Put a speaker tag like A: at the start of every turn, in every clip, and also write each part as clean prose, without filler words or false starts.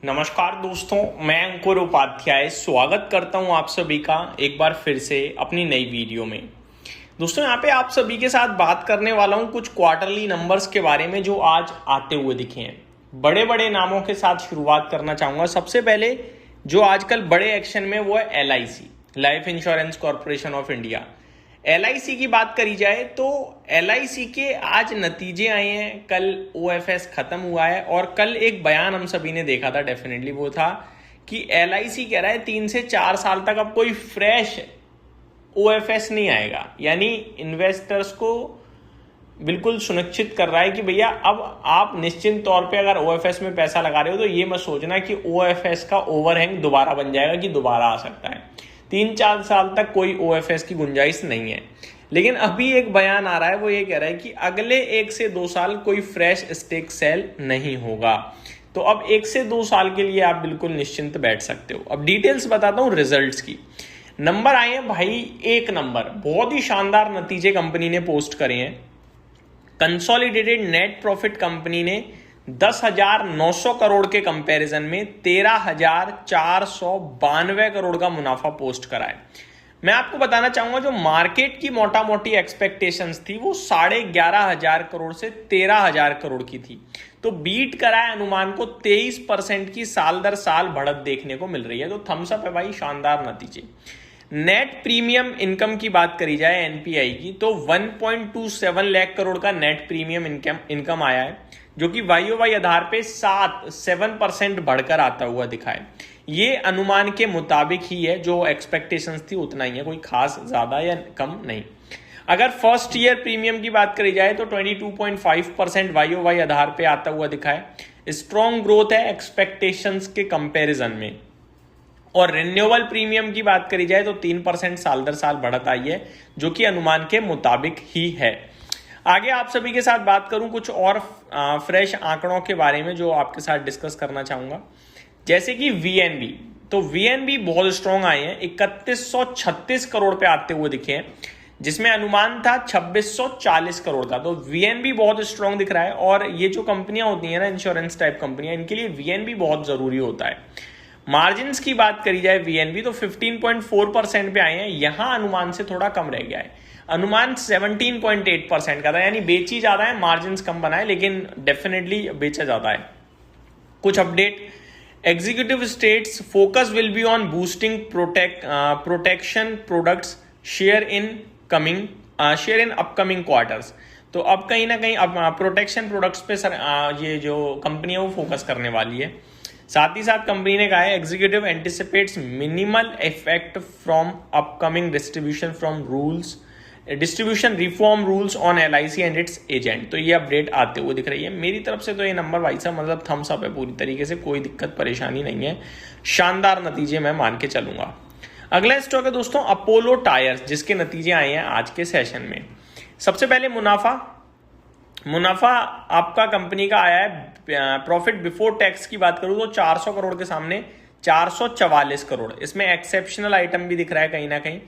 A: नमस्कार दोस्तों, मैं अंकुर उपाध्याय स्वागत करता हूं आप सभी का एक बार फिर से अपनी नई वीडियो में। दोस्तों यहाँ पे आप सभी के साथ बात करने वाला हूं कुछ क्वार्टरली नंबर्स के बारे में जो आज आते हुए दिखे हैं। बड़े बड़े नामों के साथ शुरुआत करना चाहूंगा। सबसे पहले जो आजकल बड़े एक्शन में वो है LIC, life insurance corporation of India. LIC की बात करी जाए तो LIC के आज नतीजे आए हैं। कल OFS खत्म हुआ है और कल एक बयान हम सभी ने देखा था, डेफिनेटली वो था कि LIC कह रहा है 3 से 4 साल तक अब कोई फ्रेश OFS नहीं आएगा। यानी इन्वेस्टर्स को बिल्कुल सुनिश्चित कर रहा है कि भैया अब आप निश्चिंत तौर पे अगर OFS में पैसा लगा रहे हो तो ये मत सोचना कि OFS का ओवरहैंग दोबारा बन जाएगा कि दोबारा आ सकता है। 3-4 साल तक कोई OFS की गुंजाइश नहीं है। लेकिन अभी एक बयान आ रहा है, वो ये कह रहा है कि अगले 1 से 2 साल कोई फ्रेश स्टेक सेल नहीं होगा। तो अब 1 से 2 साल के लिए आप बिल्कुल निश्चिंत बैठ सकते हो। अब डिटेल्स बताता हूं रिजल्ट्स की। नंबर आए हैं भाई, एक नंबर, बहुत ही शानदार नतीजे कंपनी ने पोस्ट करे हैं। कंसोलिडेटेड नेट प्रॉफिट कंपनी ने 10,900 करोड़ के कंपैरिजन में 13,492 करोड़ का मुनाफा पोस्ट करा है। मैं आपको बताना चाहूंगा जो मार्केट की मोटा मोटी एक्सपेक्टेशंस थी वो 11,500 करोड़ से 13,000 करोड़ की थी। तो बीट करा है अनुमान को। 23% की साल दर साल बढ़त देखने को मिल रही है। तो थम्स अप है भाई, शानदार नतीजे। नेट प्रीमियम इनकम की बात करी जाए NPI की तो 1.27 लाख करोड़ का नेट प्रीमियम इनकम आया है, जो कि YOY आधार पे 7% बढ़कर आता हुआ दिखा है। ये अनुमान के मुताबिक ही है, जो एक्सपेक्टेशंस थी उतना ही है, कोई खास ज्यादा या कम नहीं। अगर फर्स्ट ईयर प्रीमियम की बात करी जाए तो 22.5% YOY आधार पे आता हुआ दिखा है। स्ट्रॉन्ग ग्रोथ है एक्सपेक्टेशंस के कंपैरिजन में। और रिन्यूएबल प्रीमियम की बात करी जाए तो 3% साल दर साल बढ़त आई है, जो कि अनुमान के मुताबिक ही है। आगे आप सभी के साथ बात करूं कुछ और फ्रेश आंकड़ों के बारे में जो आपके साथ डिस्कस करना चाहूंगा, जैसे कि VNB। तो VNB बहुत स्ट्रॉन्ग आए हैं, 3136 करोड़ पे आते हुए दिखे हैं, जिसमें अनुमान था 2640 करोड़ का। तो VNB बहुत स्ट्रॉन्ग दिख रहा है। और ये जो कंपनियां होती हैं ना, इंश्योरेंस टाइप कंपनियां, इनके लिए VNB बहुत जरूरी होता है। मार्जिन्स की बात करी जाए VNB तो 15.4% पे आए हैं। यहां अनुमान से थोड़ा कम रह गया है। अनुमान 17.8% का था, यानी बेची ज्यादा है, मार्जिन्स कम बनाए, लेकिन डेफिनेटली बेचा ज्यादा है। कुछ update, executive states focus will be on boosting protection products share in upcoming quarters. तो अब कहीं ना कहीं अब प्रोटेक्शन प्रोडक्ट्स पे ये जो कंपनी है वो फोकस करने वाली है। साथ ही साथ कंपनी ने कहा है executive anticipates minimal effect from upcoming distribution reform rules on LIC and its agent. तो ये अपडेट आते हुए दिख रही है। मेरी तरफ से तो ये नंबर भाई साहब मतलब थम्स अप है पूरी तरीके से, कोई दिक्कत परेशानी नहीं है। शानदार नतीजे मैं मान के चलूंगा। अगला स्टॉक है दोस्तों अपोलो टायर्स, जिसके नतीजे आए हैं आज के सेशन में। सबसे पहले मुनाफा आपका कंपनी का आया है, प्रॉफिट बिफोर टैक्स की बात करूं तो 400 करोड़ के सामने 444 करोड़। इसमें एक्सेप्शनल आइटम भी दिख रहा है कहीं ना कहीं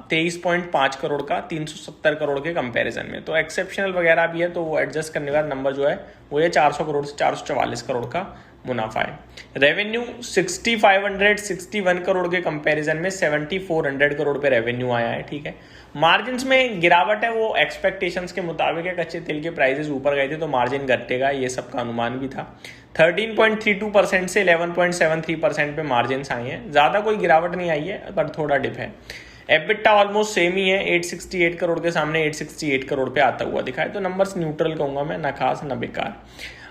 A: 23.5 करोड़ का 370 करोड़ के कंपैरिजन में। तो एक्सेप्शनल वगैरह भी है, तो वो एडजस्ट करने का नंबर जो है वो ये 400 करोड़ से 444 करोड़ का मुनाफा है। रेवेन्यू 6561 करोड़ के कंपैरिजन में 7400 करोड़ पे रेवेन्यू आया है। ठीक है, मार्जिन्स में गिरावट है, वो एक्सपेक्टेशंस के मुताबिक है। कच्चे तेल के प्राइसेस ऊपर गए थे तो मार्जिन घटेगा, ये सबका अनुमान भी था। 13.32% से 11.73% पे मार्जिन आए हैं। ज्यादा कोई गिरावट नहीं आई है, पर थोड़ा डिप है। एबिटा ऑलमोस्ट सेम ही है, 868 करोड़ के सामने 868 करोड़ पे आता हुआ दिखा है। तो नंबर्स न्यूट्रल कहूंगा मैं, ना खास ना बेकार।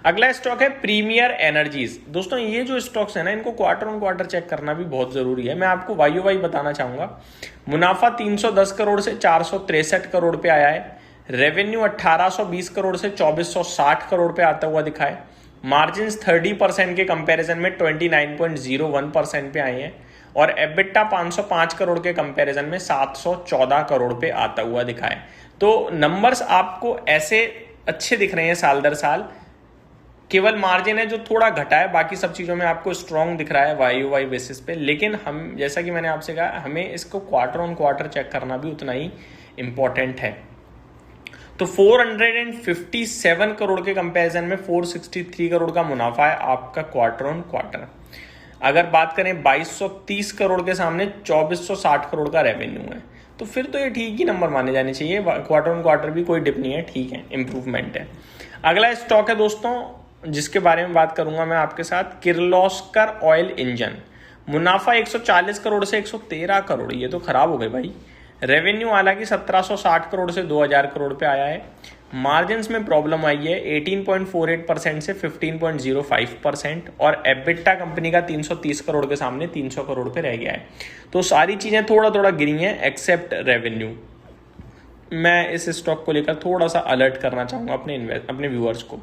A: अगला स्टॉक है प्रीमियर एनर्जीज। दोस्तों ये जो स्टॉक्स है ना, इनको क्वार्टर ऑन क्वार्टर चेक करना भी बहुत जरूरी है। मैं आपको YOY बताना चाहूंगा। मुनाफा 310 करोड़ से 463 करोड़ पे आया है। रेवेन्यू 1820 करोड़ से 2460 करोड़ पे आता हुआ दिखा है। मार्जिन 30% के कंपैरिजन में 29.01% पे आए हैं। और एबिटा 505 करोड़ के कंपैरिजन में 714 करोड़ पे आता हुआ दिखा है। तो नंबर्स आपको ऐसे अच्छे दिख रहे हैं साल दर साल। केवल मार्जिन है जो थोड़ा घटा है, बाकी सब चीज़ों में आपको स्ट्रॉन्ग दिख रहा है YOY बेसिस पे। लेकिन हम, जैसा कि मैंने आपसे कहा, हमें इसको क्वार्टर ऑन क्वार्टर चेक करना भी उतना ही इम्पोर्टेंट है। तो 457 करोड़ के कंपैरिजन में 463 करोड़ का मुनाफा है आपका क्वार्टर ऑन क्वार्टर। अगर बात करें 2230 करोड़ के सामने 2460 करोड़ का रेवेन्यू है, तो फिर तो ये ठीक ही नंबर माने जाने चाहिए। क्वार्टर ऑन क्वार्टर भी कोई डिप नहीं है, ठीक है, इंप्रूवमेंट है। अगला स्टॉक है दोस्तों जिसके बारे में बात करूंगा मैं आपके साथ, किर्लोस्कर ऑयल इंजन। मुनाफा 140 करोड़ से 113 करोड़, ये तो खराब हो गए भाई। रेवेन्यू हालांकि 1760 करोड़ से 2000 करोड़ पे आया है। मार्जिन्स में प्रॉब्लम आई है 18.48% से 15.05%, और एबिटा कंपनी का 330 करोड़ के सामने 300 करोड़ पे रह गया है। तो सारी चीजें थोड़ा थोड़ा गिरी हैं एक्सेप्ट रेवेन्यू। मैं इस स्टॉक को लेकर थोड़ा सा अलर्ट करना चाहूंगा अपने व्यूअर्स को।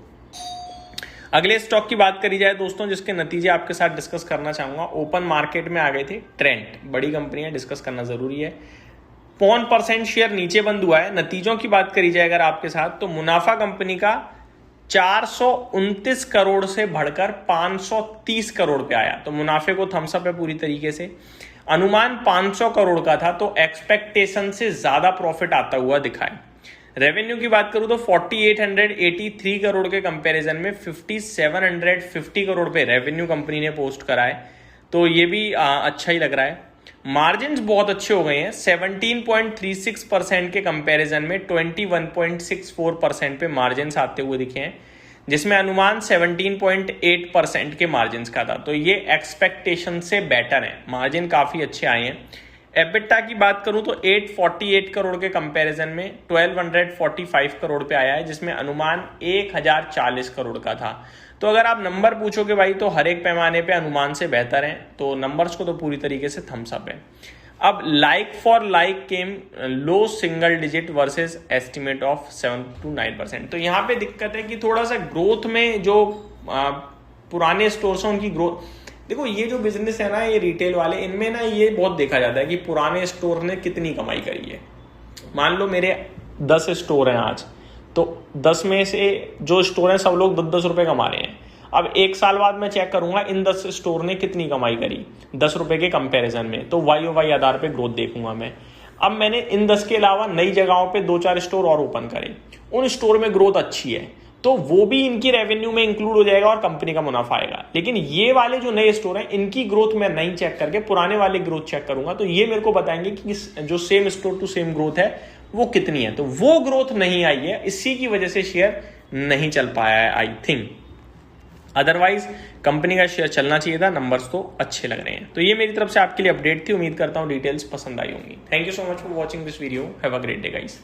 A: अगले स्टॉक की बात करी जाए दोस्तों जिसके नतीजे आपके साथ डिस्कस करना चाहूंगा, ओपन मार्केट में आ गए थे ट्रेंट, बड़ी कंपनी है, डिस्कस करना जरूरी है। 0.5% शेयर नीचे बंद हुआ है। नतीजों की बात करी जाए अगर आपके साथ, तो मुनाफा कंपनी का 429 करोड़ से बढ़कर 530 करोड़ पे आया, तो मुनाफे को थम्स अप है पूरी तरीके से। अनुमान 500 करोड़ का था, तो एक्सपेक्टेशन से ज्यादा प्रॉफिट आता हुआ दिखाए। रेवेन्यू की बात करूं तो 4883 करोड़ के कंपैरिजन में 5750 करोड़ पे रेवेन्यू कंपनी ने पोस्ट करा है, तो ये भी अच्छा ही लग रहा है। मार्जिन्स बहुत अच्छे हो गए हैं, 17.36% के कंपैरिजन में 21.64% पे मार्जिन्स आते हुए दिखे हैं, जिसमें अनुमान 17.8% के मार्जिन्स का था, तो ये एक्सपेक्टेशन से बेटर है, मार्जिन काफी अच्छे आए हैं। एबिटा की बात करूं तो 848 करोड़ के कंपैरिजन में 1245 करोड़ पे आया है, जिसमें अनुमान 1040 करोड़ का था। तो अगर आप नंबर पूछोगे भाई तो हर एक पैमाने पे अनुमान से बेहतर है, तो नंबर्स को तो पूरी तरीके से थम्स अप है। अब like for like came low single digit versus estimate of 7 to 9%। तो यहाँ पे दिक्कत है कि थोड़ा सा ग्रोथ में जो पुराने स्टोर्स हैं उनकी ग्रोथ, देखो ये जो बिजनेस है ना, ये रिटेल वाले, इनमें ना ये बहुत देखा जाता है कि पुराने स्टोर ने कितनी कमाई करी है। मान लो मेरे 10 स्टोर हैं आज, तो 10 में से जो स्टोर हैं सब लोग 10-10 रुपए कमा रहे हैं। अब एक साल बाद मैं चेक करूंगा इन 10 स्टोर ने कितनी कमाई करी 10 रुपए के कंपैरिजन में, तो वाई आधार पे ग्रोथ देखूंगा मैं। अब मैंने इन 10 के अलावा नई जगहों पे 2-4 स्टोर और ओपन करे, उन स्टोर में ग्रोथ अच्छी है, तो वो भी इनकी रेवेन्यू में इंक्लूड हो जाएगा और कंपनी का मुनाफा आएगा। लेकिन ये वाले जो नए स्टोर हैं इनकी ग्रोथ मैं नहीं चेक करके पुराने वाले ग्रोथ चेक करूंगा, तो ये मेरे को बताएंगे कि जो same store to same growth है वो कितनी है। तो वो ग्रोथ नहीं आई है, इसी की वजह से शेयर नहीं चल पाया है आई थिंक। अदरवाइज कंपनी का शेयर चलना चाहिए था, नंबर्स तो अच्छे लग रहे हैं। तो ये मेरी तरफ से आपके लिए अपडेट थी, उम्मीद करता हूं डिटेल्स पसंद आई होंगी। Thank you so much for watching this video, have a great day guys.